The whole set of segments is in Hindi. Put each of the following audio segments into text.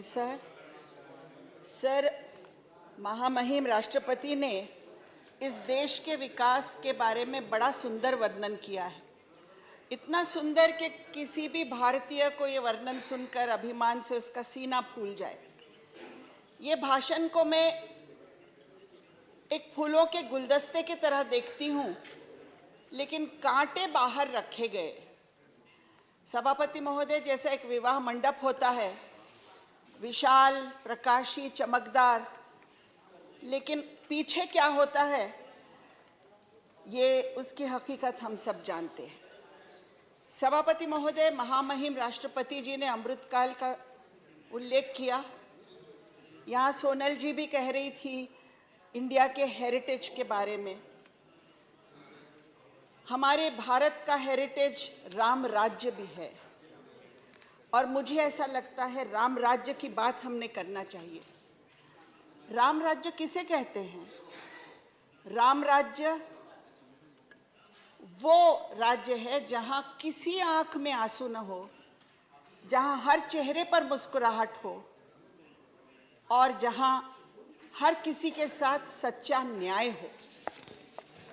सर, महामहिम राष्ट्रपति ने इस देश के विकास के बारे में बड़ा सुंदर वर्णन किया है। इतना सुंदर कि किसी भी भारतीय को ये वर्णन सुनकर अभिमान से उसका सीना फूल जाए। ये भाषण को मैं एक फूलों के गुलदस्ते की तरह देखती हूँ, लेकिन कांटे बाहर रखे गए। सभापति महोदय, जैसा एक विवाह मंडप होता है, विशाल, प्रकाशी, चमकदार, लेकिन पीछे क्या होता है ये उसकी हकीकत हम सब जानते हैं। सभापति महोदय, महामहिम राष्ट्रपति जी ने अमृतकाल का उल्लेख किया। यहाँ सोनल जी भी कह रही थी इंडिया के हेरिटेज के बारे में। हमारे भारत का हेरिटेज राम राज्य भी है, और मुझे ऐसा लगता है राम राज्य की बात हमने करना चाहिए। राम राज्य किसे कहते हैं? राम राज्य वो राज्य है जहां किसी आंख में आंसू न हो, जहां हर चेहरे पर मुस्कुराहट हो, और जहां हर किसी के साथ सच्चा न्याय हो।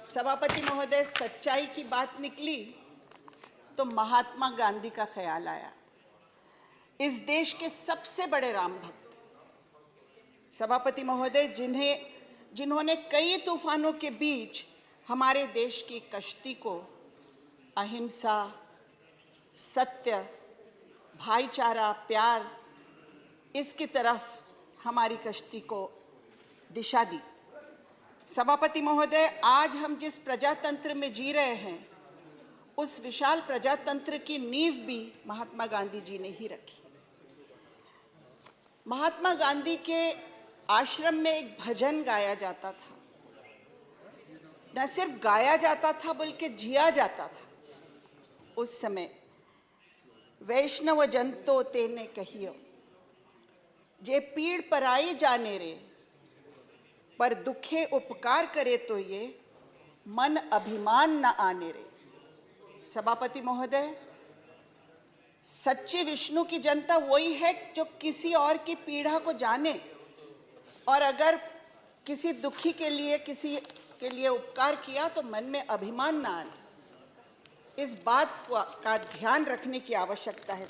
सभापति महोदय, सच्चाई की बात निकली तो महात्मा गांधी का ख्याल आया, इस देश के सबसे बड़े राम भक्त। सभापति महोदय, जिन्होंने कई तूफानों के बीच हमारे देश की कश्ती को अहिंसा, सत्य, भाईचारा, प्यार, इसकी तरफ हमारी कश्ती को दिशा दी। सभापति महोदय, आज हम जिस प्रजातंत्र में जी रहे हैं, उस विशाल प्रजातंत्र की नींव भी महात्मा गांधी जी ने ही रखी। महात्मा गांधी के आश्रम में एक भजन गाया जाता था। न सिर्फ गाया जाता था बल्कि जिया जाता था। उस समय वैष्णव जन तो तेने कहियो, जे पीड़ पराई जाने रे, पर दुखे उपकार करे तो ये मन अभिमान न आने रे। सभापति महोदय, सच्चे विष्णु की जनता वही है जो किसी और की पीड़ा को जाने, और अगर किसी दुखी के लिए, किसी के लिए उपकार किया तो मन में अभिमान ना आने। इस बात का ध्यान रखने की आवश्यकता है।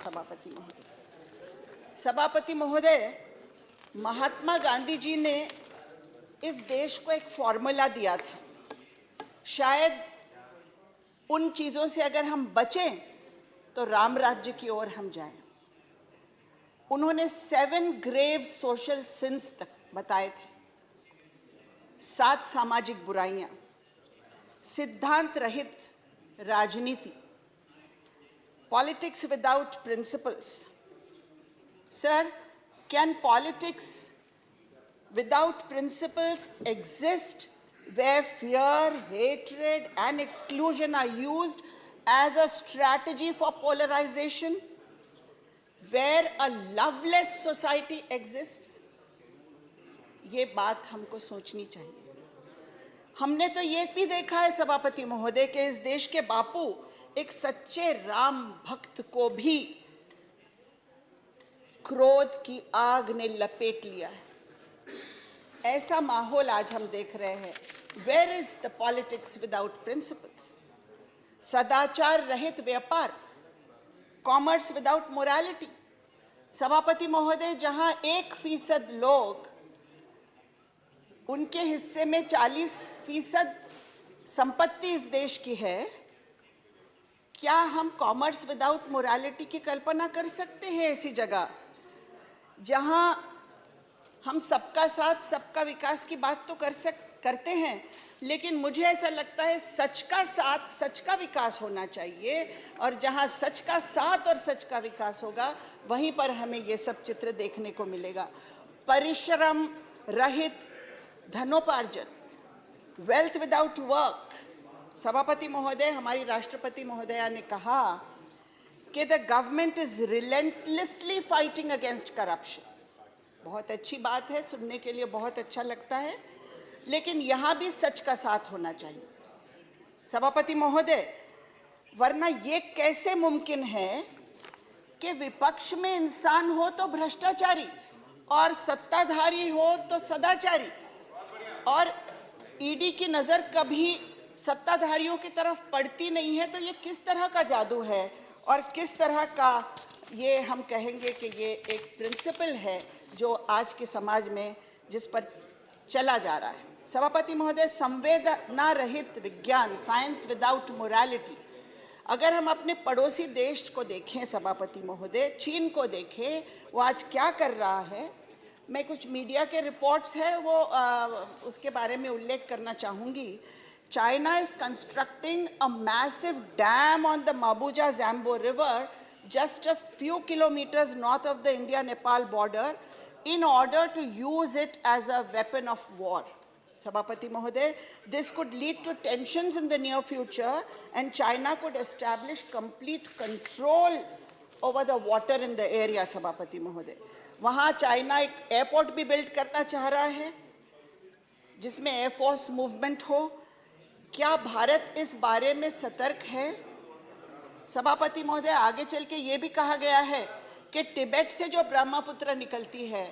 सभापति महोदय, महात्मा गांधी जी ने इस देश को एक फॉर्मूला दिया था। शायद उन चीजों से अगर हम बचें तो राम राज्य की ओर हम जाएं। उन्होंने 7 ग्रेव सोशल सिंस तक बताए थे। 7 सामाजिक बुराइयां, सिद्धांत रहित राजनीति, politics without principles. Sir, can politics without principles exist where fear, hatred and exclusion are used as a strategy for polarization, where a loveless society exists? ये बात हमको सोचनी चाहिए। हमने तो ये भी देखा है सभापति महोदय के इस देश के बापू एक सच्चे राम भक्त को भी क्रोध की आग ने लपेट लिया है। ऐसा माहौल आज हम देख रहे हैं। Where is the politics without principles? सदाचार रहित व्यापार, कॉमर्स विदाउट मोरालिटी। सभापति महोदय, जहां 1% लोग, उनके हिस्से में 40% संपत्ति इस देश की है, क्या हम कॉमर्स विदाउट मोरालिटी की कल्पना कर सकते हैं? ऐसी जगह जहां हम सबका साथ, सबका विकास की बात तो करते हैं, लेकिन मुझे ऐसा लगता है सच का साथ, सच का विकास होना चाहिए, और जहां सच का साथ और सच का विकास होगा वहीं पर हमें ये सब चित्र देखने को मिलेगा। परिश्रम रहित धनोपार्जन, वेल्थ विदाउट वर्क। सभापति महोदय, हमारी राष्ट्रपति महोदया ने कहा कि the government is relentlessly fighting against corruption. बहुत अच्छी बात है, सुनने के लिए बहुत अच्छा लगता है, लेकिन यहाँ भी सच का साथ होना चाहिए। सभापति महोदय, वरना ये कैसे मुमकिन है कि विपक्ष में इंसान हो तो भ्रष्टाचारी और सत्ताधारी हो तो सदाचारी, और ईडी की नजर कभी सत्ताधारियों की तरफ पड़ती नहीं है। तो ये किस तरह का जादू है और किस तरह का ये हम कहेंगे कि ये एक प्रिंसिपल है जो आज के समाज में जिस पर चला जा रहा है। सभापति महोदय, संवेदना रहित विज्ञान, साइंस विदाउट मोरालिटी, अगर हम अपने पड़ोसी देश को देखें सभापति महोदय, चीन को देखें, वो आज क्या कर रहा है, मैं कुछ मीडिया के रिपोर्ट्स है वो उसके बारे में उल्लेख करना चाहूँगी। China is constructing a massive dam on the Mabuja Zambo River just a few kilometers north of the India-Nepal border in order to use it as a weapon of war. Sabhapati Mahoday, this could lead to tensions in the near future and China could establish complete control over the water in the area, Sabhapati Mahoday. वहाँ चाइना एक एयरपोर्ट भी बिल्ड करना चाह रहा है जिसमें एयरफोर्स मूवमेंट हो। क्या भारत इस बारे में सतर्क है? सभापति महोदय, आगे चल के ये भी कहा गया है कि तिब्बत से जो ब्रह्मपुत्र निकलती है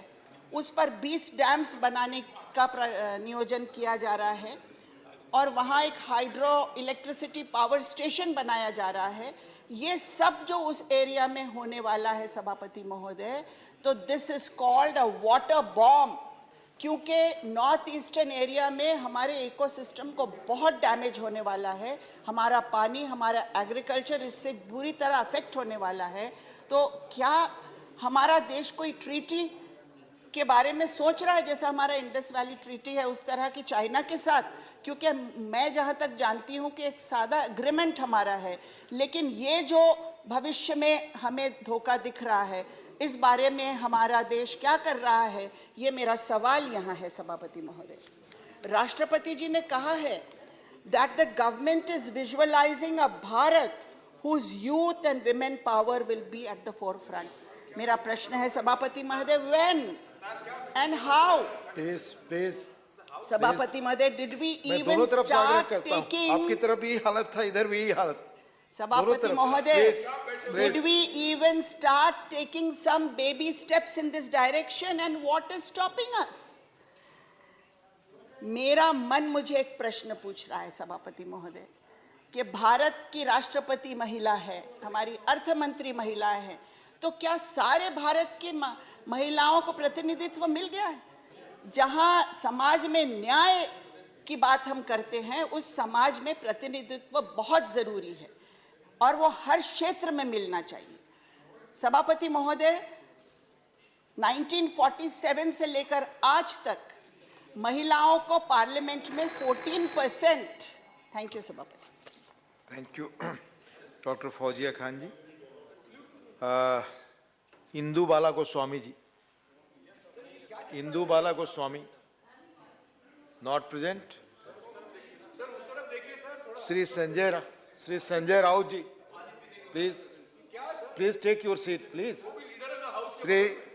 उस पर 20 डैम्स बनाने का नियोजन किया जा रहा है और वहाँ एक हाइड्रो इलेक्ट्रिसिटी पावर स्टेशन बनाया जा रहा है। ये सब जो उस एरिया में होने वाला है सभापति महोदय, तो this is called a water bomb, क्योंकि नॉर्थ ईस्टर्न एरिया में हमारे इकोसिस्टम को बहुत डैमेज होने वाला है। हमारा पानी, हमारा एग्रीकल्चर इससे बुरी तरह अफेक्ट होने वाला है। तो क्या हमारा देश कोई ट्रीटी के बारे में सोच रहा है जैसा हमारा इंडस वैली ट्रीटी है उस तरह की चाइना के साथ? क्योंकि मैं जहाँ तक जानती हूँ कि एक सादा एग्रीमेंट हमारा है, लेकिन ये जो भविष्य में हमें धोखा दिख रहा है, इस बारे में हमारा देश क्या कर रहा है, ये मेरा सवाल यहाँ है सभापति महोदय। राष्ट्रपति जी ने कहा है that the government is visualizing a Bharat whose youth and women power will be at the forefront. मेरा प्रश्न है सभापति महोदय, when and how? प्लीज सभापति महोदय, did we मैं even दोनों तरफ से आग्रह start करता हूं। taking? आपकी तरफ भी हालत था, इधर भी हालत। सभापति महोदय, did we even start taking some baby steps in this direction and what is stopping us? मेरा मन मुझे एक प्रश्न पूछ रहा है सभापति महोदय कि भारत की राष्ट्रपति महिला है, हमारी अर्थ मंत्री महिला है, तो क्या सारे भारत की महिलाओं को प्रतिनिधित्व मिल गया है? जहां समाज में न्याय की बात हम करते हैं, उस समाज में प्रतिनिधित्व बहुत जरूरी है और वो हर क्षेत्र में मिलना चाहिए। सभापति महोदय, 1947 से लेकर आज तक महिलाओं को पार्लियामेंट में 14%। थैंक यू सभापति। Thank you doctor Fauzia Khan ji. Indu Bala Goswami ji, Indu Bala Goswami not present. Shri Sanjay Raut ji, please take your seat please. Shri